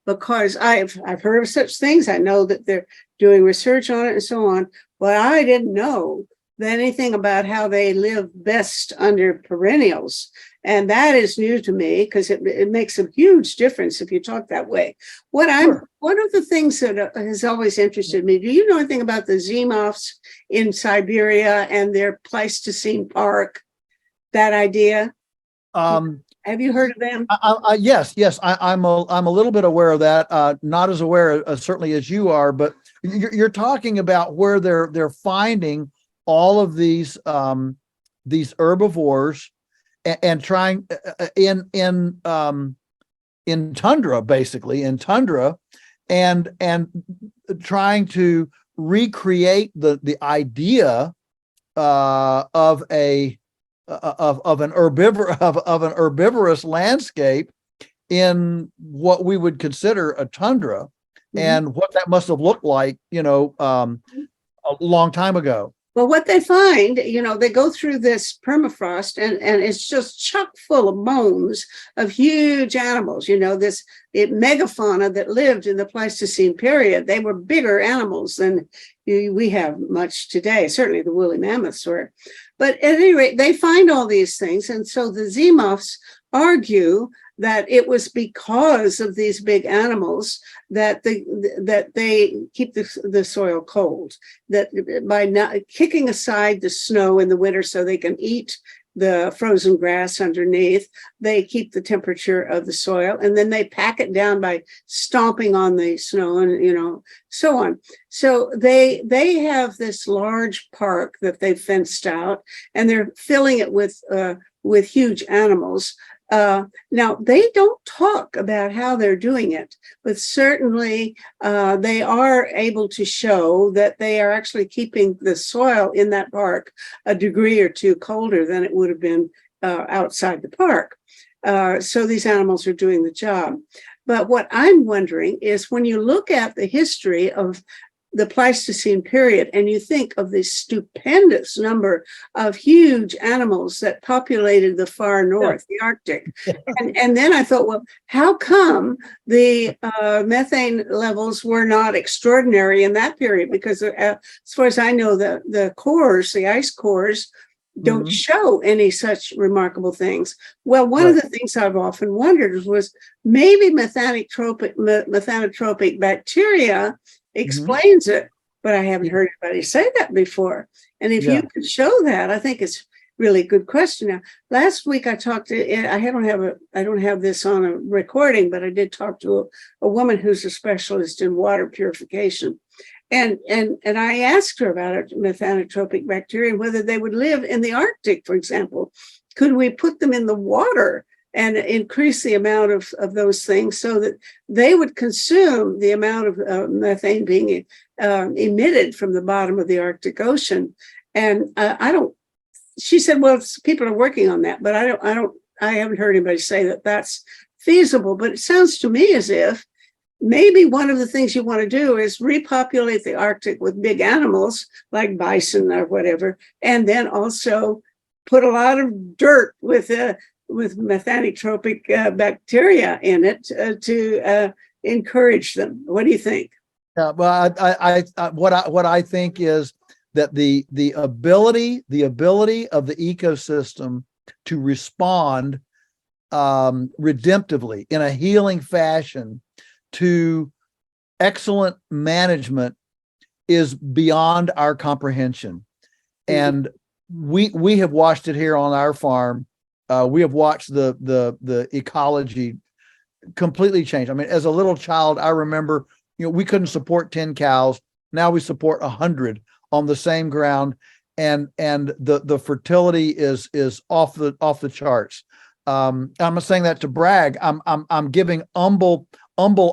because I've heard of such things. I know that they're doing research on it and so on, but I didn't know anything about how they live best under perennials. And that is new to me, because it makes a huge difference if you talk that way. One of the things that has always interested me, do you know anything about the Zimovs in Siberia and their Pleistocene Park, that idea? And Have you heard of them? Yes, I'm a little bit aware of that. Not as aware certainly as you are, but you're talking about where they're finding all of these herbivores and trying in tundra, basically in tundra, and trying to recreate the idea of an herbivorous landscape in what we would consider a tundra, and what that must have looked like, a long time ago. Well, what they find, they go through this permafrost and it's just chock full of bones of huge animals, this megafauna that lived in the Pleistocene period. They were bigger animals than we have much today. Certainly the woolly mammoths were. But at any rate, they find all these things. And so the Zimofs argue that it was because of these big animals that they keep the soil cold, that by not kicking aside the snow in the winter so they can eat the frozen grass underneath, they keep the temperature of the soil, and then they pack it down by stomping on the snow and so on. So they have this large park that they've fenced out, and they're filling it with huge animals. Now, they don't talk about how they're doing it, but certainly they are able to show that they are actually keeping the soil in that park a degree or two colder than it would have been outside the park. So these animals are doing the job. But what I'm wondering is, when you look at the history of the Pleistocene period, and you think of this stupendous number of huge animals that populated the far north, the Arctic. And then I thought, well, how come the methane levels were not extraordinary in that period? Because as far as I know, the ice cores, don't show any such remarkable things. Well, one of the things I've often wondered was maybe methanotropic bacteria explains it, but I haven't heard anybody say that before. And if you could show that, I think it's really a good question. Now, last week I talked to, I don't have this on a recording, but I did talk to a woman who's a specialist in water purification. And I asked her about methanotropic bacteria and whether they would live in the Arctic, for example. Could we put them in the water and increase the amount of those things so that they would consume the amount of methane being emitted from the bottom of the Arctic Ocean? And she said, well, people are working on that, but I haven't heard anybody say that that's feasible. But it sounds to me as if maybe one of the things you want to do is repopulate the Arctic with big animals like bison or whatever, and then also put a lot of dirt with methanotropic bacteria in it to encourage them. What do you think? Well, what I think is that the ability of the ecosystem to respond redemptively in a healing fashion to excellent management is beyond our comprehension. And we have watched it here on our farm. We have watched the ecology completely change. I mean, as a little child, I remember, we couldn't support 10 cows. Now we support 100 on the same ground, and the fertility is off the charts. I'm not saying that to brag. I'm giving humble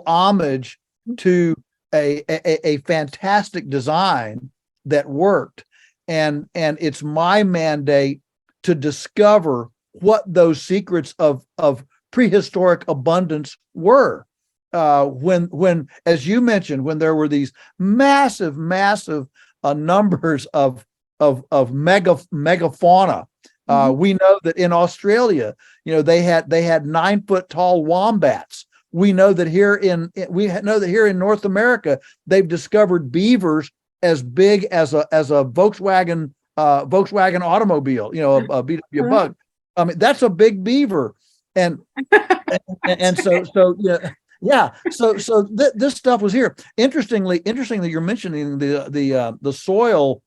homage to a fantastic design that worked, and it's my mandate to discover what those secrets of prehistoric abundance were. When, as you mentioned, when there were these massive numbers of megafauna. We know that in Australia, they had 9-foot tall wombats. We know that here in North America, they've discovered beavers as big as a Volkswagen automobile, a VW Bug. I mean, that's a big beaver, and so yeah. So this stuff was here. Interestingly, you're mentioning the soil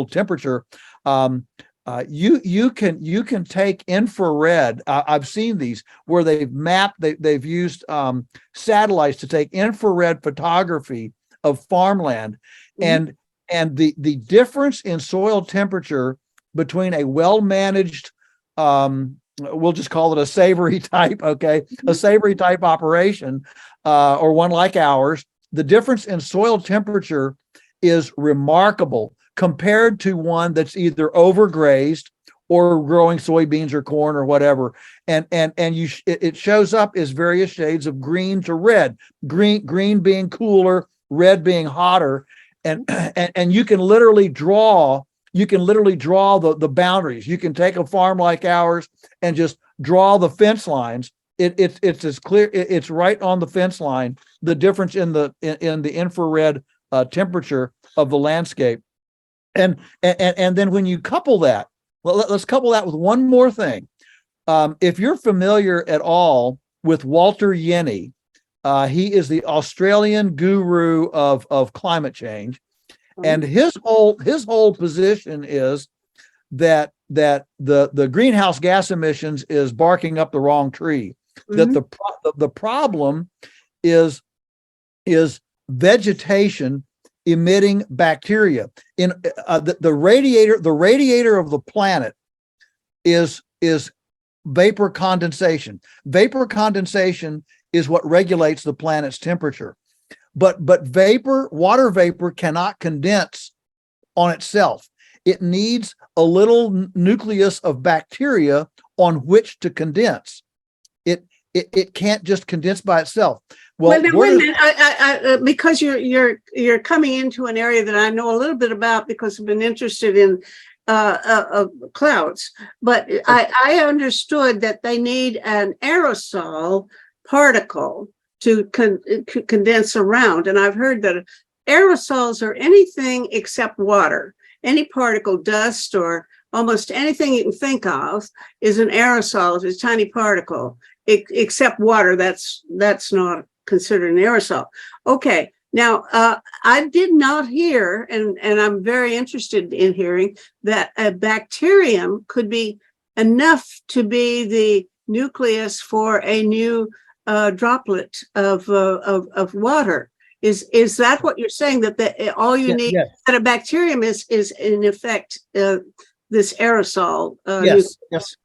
temperature. you can take infrared. I've seen these where they've used satellites to take infrared photography of farmland, Mhm. and the difference in soil temperature between a well managed, we'll just call it a savory type, okay, a savory type operation, or one like ours. The difference in soil temperature is remarkable compared to one that's either overgrazed or growing soybeans or corn or whatever. It shows up as various shades of green to red, green being cooler, red being hotter. And you can literally draw the boundaries. You can take a farm like ours and just draw the fence lines. It's as clear. It's right on the fence line. The difference in the infrared temperature of the landscape. And then when you couple that, let's couple that with one more thing. If you're familiar at all with Walter Yenny, he is the Australian guru of climate change, and his whole position is that the greenhouse gas emissions is barking up the wrong tree. That the problem is vegetation emitting bacteria. In the radiator of the planet is vapor condensation. Vapor condensation is what regulates the planet's temperature. But water vapor cannot condense on itself. It needs a little nucleus of bacteria on which to condense. It can't just condense by itself. Well, wait a minute. Because you're coming into an area that I know a little bit about because I've been interested in clouds. But I understood that they need an aerosol particle to condense around, and I've heard that aerosols are anything except water. Any particle, dust, or almost anything you can think of is an aerosol. It's a tiny particle, except water. That's not considered an aerosol. Okay. Now, I did not hear, and I'm very interested in hearing, that a bacterium could be enough to be the nucleus for a new droplet of water. Is that what you're saying? That all you need, yes. that a bacterium is in effect this aerosol? Yes, yes,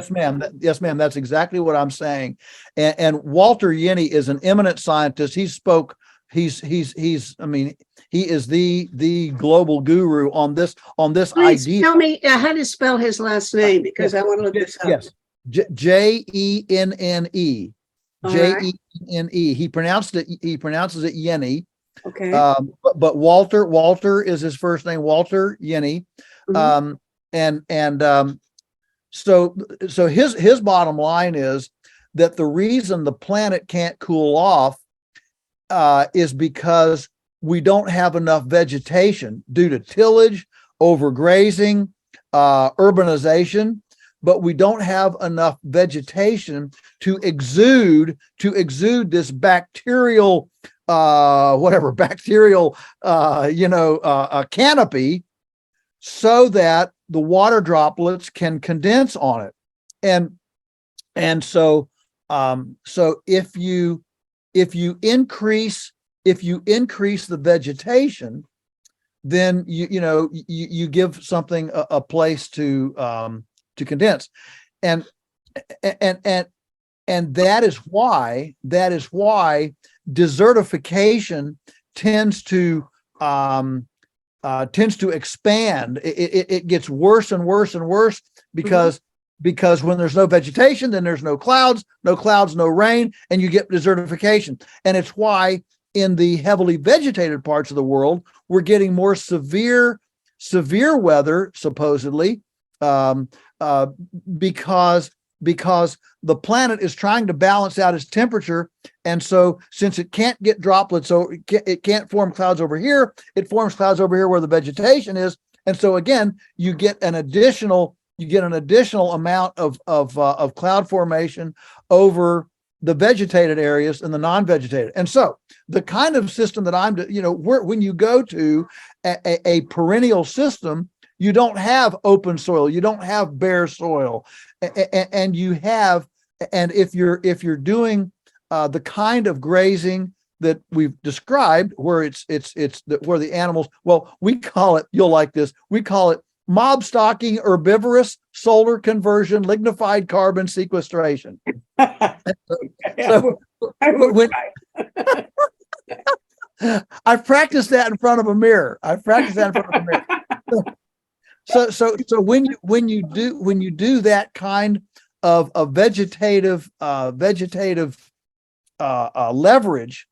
ma'am. Yes, ma'am. That's exactly what I'm saying. And Walter Yenny is an eminent scientist. He's I mean, he is the global guru on this Please idea. tell me how to spell his last name, because I want to look this up. Yes, Jenne. Jenne. He pronounces it Yenny. Okay. But Walter is his first name, Walter Yenny. So his bottom line is that the reason the planet can't cool off is because we don't have enough vegetation due to tillage, overgrazing, urbanization, but we don't have enough vegetation to exude this bacterial canopy, so that the water droplets can condense on it. So if you increase the vegetation, then you give something a place to condense, and that is why desertification tends to expand. It gets worse and worse and worse because when there's no vegetation, then there's no clouds, no rain, and you get desertification. And it's why in the heavily vegetated parts of the world, we're getting more severe weather, supposedly, because the planet is trying to balance out its temperature. And so since it can't get droplets, so it can't form clouds over here, it forms clouds over here where the vegetation is. And so again, you get an additional amount of cloud formation over the vegetated areas and the non-vegetated. And so the kind of system that when you go to a perennial system, You don't have open soil. You don't have bare soil, and you have. And if you're doing the kind of grazing that we've described, where where the animals, well, we call it. You'll like this. We call it mob stocking, herbivorous, solar conversion, lignified carbon sequestration. So when I practiced that in front of a mirror. So when you do that kind of vegetative leverage,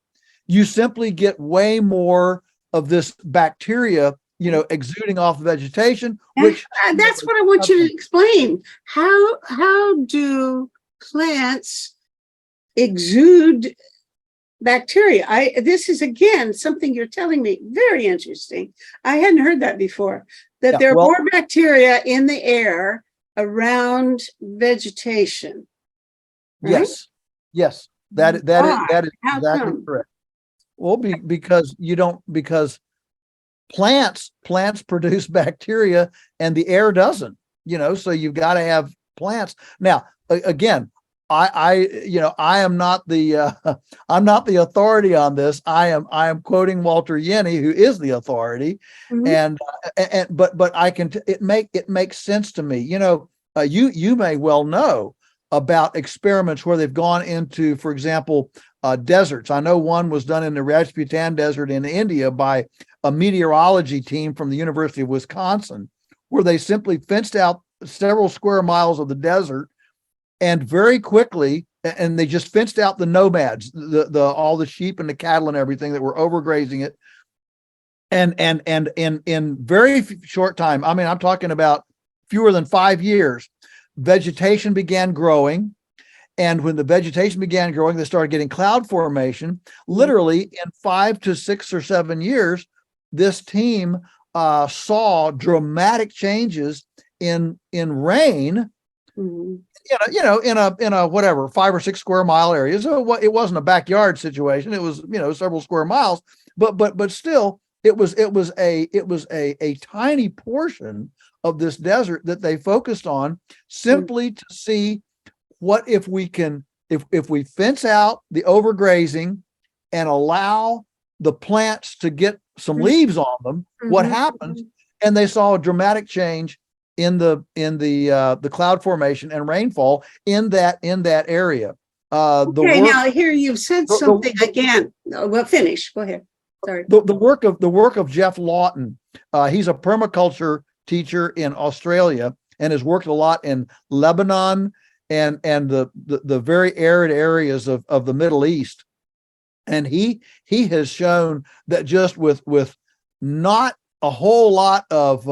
you simply get way more of this bacteria, exuding off the vegetation. Which that's what I want you to explain. How do plants exude bacteria? This is again something you're telling me, very interesting. I hadn't heard that before. That there are more bacteria in the air around vegetation. Right? Yes. That is exactly correct. Well, because plants produce bacteria and the air doesn't. So you've got to have plants. Now, again, I am not the I'm not the authority on this. I am quoting Walter Yenny, who is the authority, and but I can it makes sense to me. You may well know about experiments where they've gone into, for example, deserts. I know one was done in the Rajputana Desert in India by a meteorology team from the University of Wisconsin, where they simply fenced out several square miles of the desert. And very quickly, and they just fenced out the nomads, all the sheep and the cattle and everything that were overgrazing it. And in very short time, I mean, I'm talking about fewer than 5 years, vegetation began growing. And when the vegetation began growing, they started getting cloud formation. Literally in 5 to 6 or 7 years, this team saw dramatic changes in rain. In a whatever 5 or 6 square mile area. So it wasn't a backyard situation. It was several square miles, but still it was a tiny portion of this desert that they focused on, simply to see what if we can if we fence out the overgrazing and allow the plants to get some leaves on them, what happens? And they saw a dramatic change in the cloud formation and rainfall in that area. Now here you've said something again. Well, finish. Go ahead. Sorry. The work of Jeff Lawton. He's a permaculture teacher in Australia and has worked a lot in Lebanon and the very arid areas of the Middle East. And he has shown that just with not a whole lot of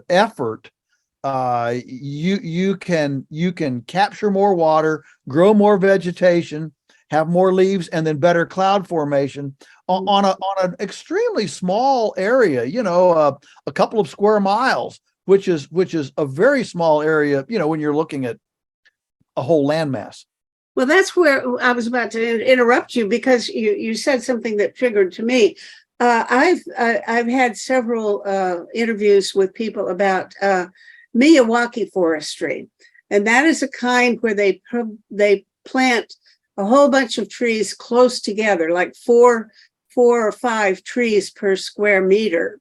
effort, you can capture more water, grow more vegetation, have more leaves, and then better cloud formation on an extremely small area. A couple of square miles, which is a very small area. When you're looking at a whole landmass. Well, that's where I was about to interrupt you, because you said something that triggered to me. I've had several interviews with people about Miyawaki forestry, and that is a kind where they plant a whole bunch of trees close together, like four or five trees per square meter,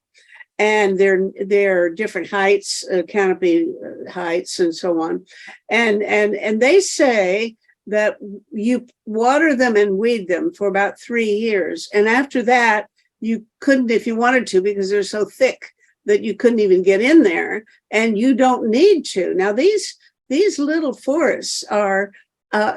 and they're different heights, canopy heights, and so on, and they say that you water them and weed them for about 3 years, and after that you couldn't, if you wanted to, because they're so thick that you couldn't even get in there, and you don't need to. Now these little forests are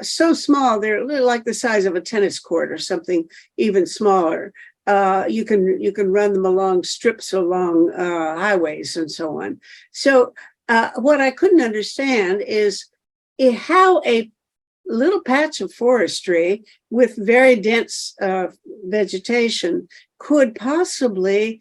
so small, they're like the size of a tennis court or something even smaller. You can run them along strips along highways and so on. So what I couldn't understand is how a little patch of forestry with very dense vegetation could possibly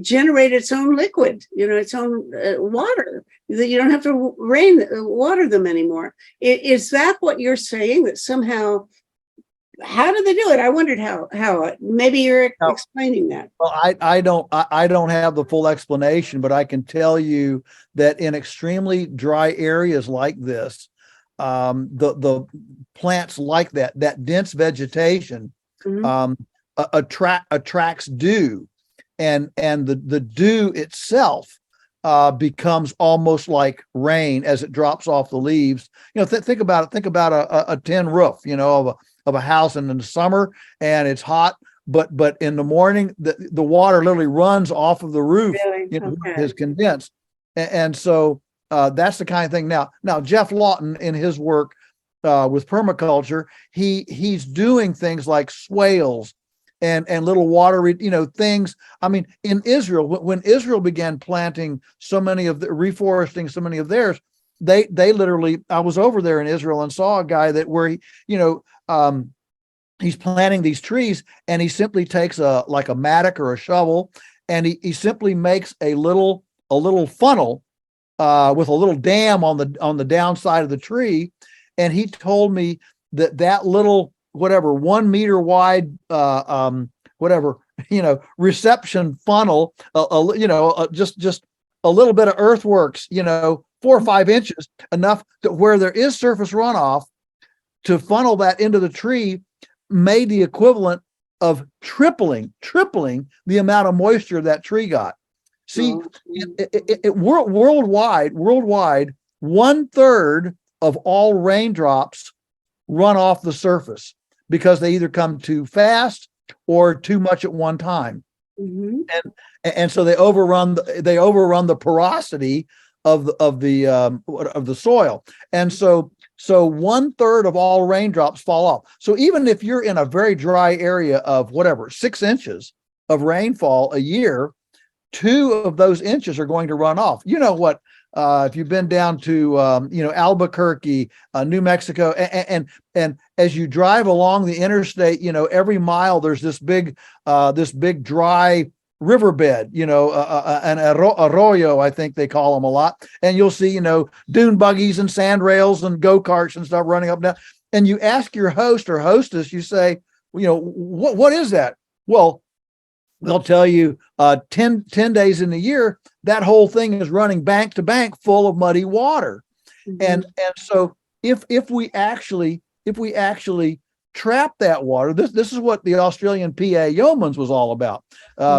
generate its own liquid, its own water, that you don't have to water them anymore. Is that what you're saying, that somehow how do they do it? I wondered how. Maybe you're Now, explaining that. well, I don't have the full explanation, but I can tell you that in extremely dry areas like this, the plants like that dense vegetation Mhm. attracts dew, and the dew itself becomes almost like rain as it drops off the leaves. Think about it. Think about a tin roof, of a house in the summer, and it's hot, but in the morning the water literally runs off of the roof, Really? is Okay. condensed. And so that's the kind of thing. Now Jeff Lawton, in his work with permaculture, he's doing things like swales and little water, things. I mean, in Israel, when Israel began planting reforesting so many of theirs, they literally, I was over there in Israel and saw a guy that where he's planting these trees, and he simply takes like a mattock or a shovel, and he simply makes a little funnel with a little dam on the downside of the tree. And he told me that little, whatever, 1 meter wide whatever, reception funnel, just a little bit of earthworks, 4 or 5 inches, enough to where there is surface runoff, to funnel that into the tree, made the equivalent of tripling the amount of moisture that tree got. See, worldwide, 1/3 of all raindrops run off the surface because they either come too fast or too much at one time. Mhm. And so they overrun the porosity of the soil. And so 1/3 of all raindrops fall off. So even if you're in a very dry area of whatever 6 inches of rainfall a year, 2 of those inches are going to run off. You know what? If you've been down to Albuquerque, New Mexico, and as you drive along the interstate, every mile there's this big dry riverbed, an arroyo, I think they call them a lot. And you'll see, dune buggies and sand rails and go-karts and stuff running up and down. And you ask your host or hostess, you say, what is that? Well, they'll tell you 10 days in the year, that whole thing is running bank to bank full of muddy water. Mhm. And so if we actually trap that water, this is what the Australian PA Yeomans was all about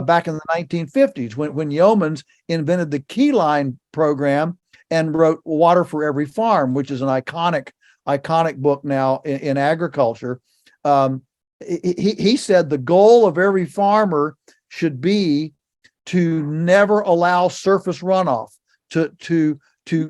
back in the 1950s, when Yeomans invented the Key Line program and wrote Water for Every Farm, which is an iconic book now in agriculture. He said the goal of every farmer should be to never allow surface runoff, to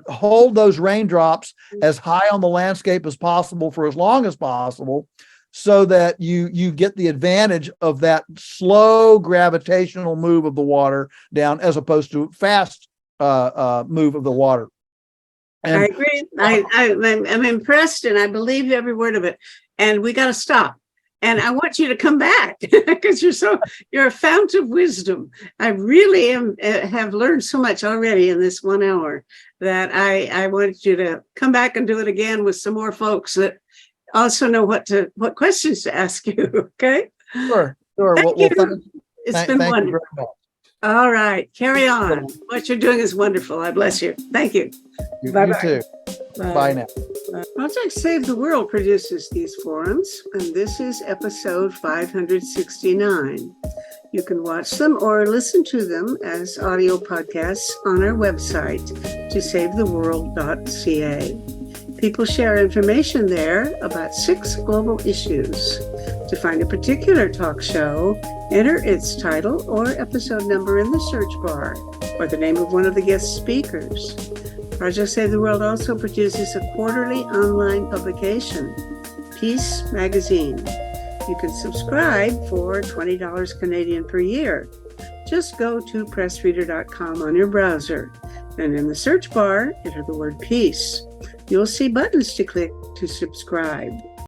hold those raindrops as high on the landscape as possible for as long as possible, so that you get the advantage of that slow gravitational move of the water down, as opposed to fast move of the water. And I agree. I'm impressed, and I believe every word of it. And we got to stop. And I want you to come back because you're a fount of wisdom. I really have learned so much already in this 1 hour that I want you to come back and do it again with some more folks that also know what questions to ask you. Okay. Sure. Thank you. It's been thank wonderful. you very much. All right. Carry on. What you're doing is wonderful. I bless you. Thank you. You Bye-bye. too. Bye now. Project Save the World produces these forums, and this is episode 569. You can watch them or listen to them as audio podcasts on our website, tosavetheworld.ca. People share information there about 6 global issues. To find a particular talk show, enter its title or episode number in the search bar, or the name of one of the guest speakers. Project Save the World also produces a quarterly online publication, Peace Magazine. You can subscribe for $20 Canadian per year. Just go to pressreader.com on your browser, and in the search bar, enter the word peace. You'll see buttons to click to subscribe.